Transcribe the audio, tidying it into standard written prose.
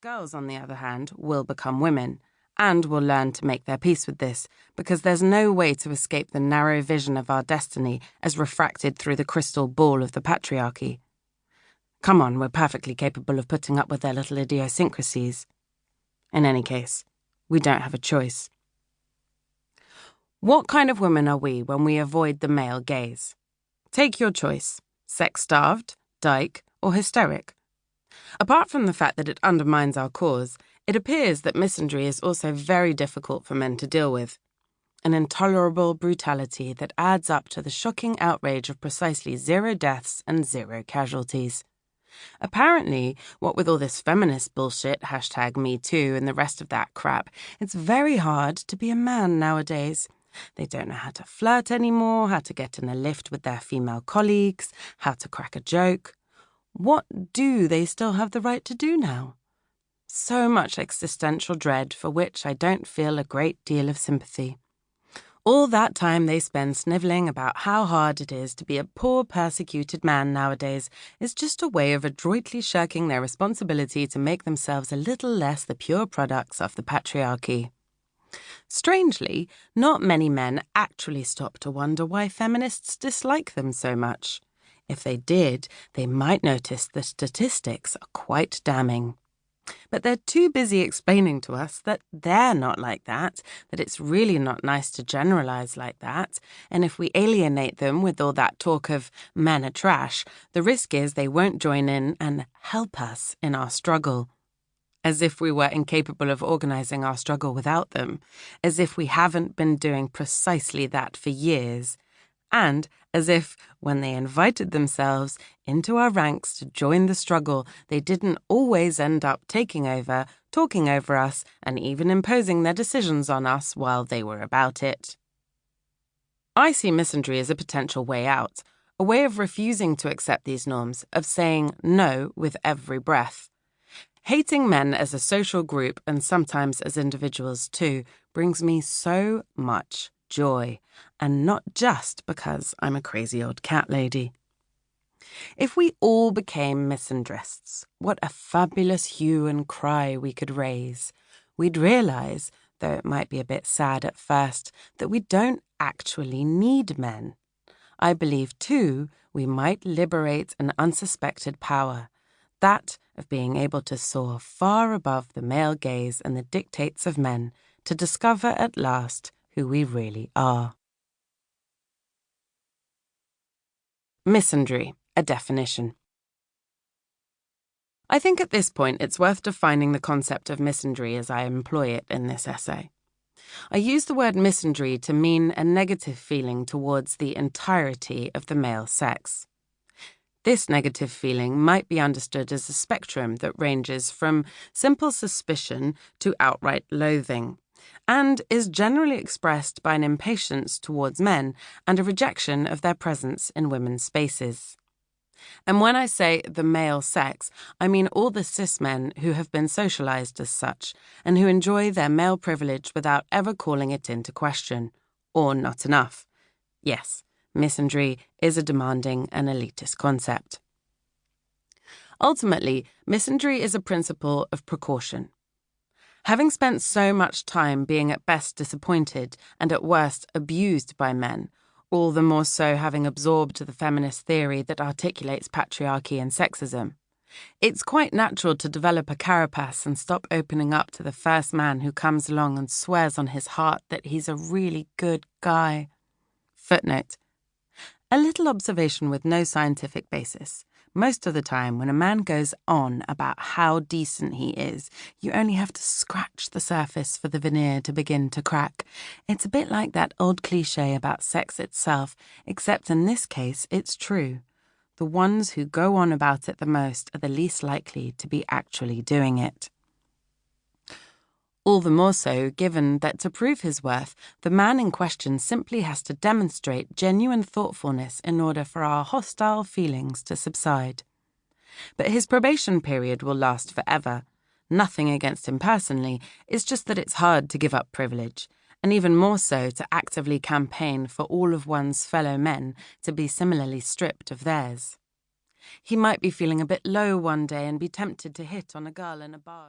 Girls, on the other hand, will become women, and will learn to make their peace with this, because there's no way to escape the narrow vision of our destiny as refracted through the crystal ball of the patriarchy. Come on, we're perfectly capable of putting up with their little idiosyncrasies. In any case, we don't have a choice. What kind of women are we when we avoid the male gaze? Take your choice: sex-starved, dyke, or hysteric. Apart from the fact that it undermines our cause, it appears that misandry is also very difficult for men to deal with. An intolerable brutality that adds up to the shocking outrage of precisely 0 deaths and 0 casualties. Apparently, what with all this feminist bullshit, #MeToo, and the rest of that crap, it's very hard to be a man nowadays. They don't know how to flirt anymore, how to get in a lift with their female colleagues, how to crack a joke. What do they still have the right to do now? So much existential dread for which I don't feel a great deal of sympathy. All that time they spend snivelling about how hard it is to be a poor persecuted man nowadays is just a way of adroitly shirking their responsibility to make themselves a little less the pure products of the patriarchy. Strangely, not many men actually stop to wonder why feminists dislike them so much. If they did, they might notice the statistics are quite damning. But they're too busy explaining to us that they're not like that it's really not nice to generalize like that, and if we alienate them with all that talk of men are trash, the risk is they won't join in and help us in our struggle. As if we were incapable of organizing our struggle without them, as if we haven't been doing precisely that for years, and as if, when they invited themselves into our ranks to join the struggle, they didn't always end up taking over, talking over us, and even imposing their decisions on us while they were about it. I see misandry as a potential way out, a way of refusing to accept these norms, of saying no with every breath. Hating men as a social group, and sometimes as individuals too, brings me so much joy, and not just because I'm a crazy old cat lady. If we all became misandrists, what a fabulous hue and cry we could raise. We'd realize, though it might be a bit sad at first, that we don't actually need men. I believe, too, we might liberate an unsuspected power, that of being able to soar far above the male gaze and the dictates of men, to discover at last who we really are. Misandry, a definition. I think at this point it's worth defining the concept of misandry as I employ it in this essay. I use the word misandry to mean a negative feeling towards the entirety of the male sex. This negative feeling might be understood as a spectrum that ranges from simple suspicion to outright loathing, and is generally expressed by an impatience towards men and a rejection of their presence in women's spaces. And when I say the male sex, I mean all the cis men who have been socialized as such, and who enjoy their male privilege without ever calling it into question, or not enough. Yes, misandry is a demanding and elitist concept. Ultimately, misandry is a principle of precaution. Having spent so much time being at best disappointed and at worst abused by men, all the more so having absorbed the feminist theory that articulates patriarchy and sexism, it's quite natural to develop a carapace and stop opening up to the first man who comes along and swears on his heart that he's a really good guy. Footnote: a little observation with no scientific basis. Most of the time, when a man goes on about how decent he is, you only have to scratch the surface for the veneer to begin to crack. It's a bit like that old cliché about sex itself, except in this case, it's true. The ones who go on about it the most are the least likely to be actually doing it. All the more so given that to prove his worth, the man in question simply has to demonstrate genuine thoughtfulness in order for our hostile feelings to subside. But his probation period will last forever. Nothing against him personally, it's just that it's hard to give up privilege, and even more so to actively campaign for all of one's fellow men to be similarly stripped of theirs. He might be feeling a bit low one day and be tempted to hit on a girl in a bar.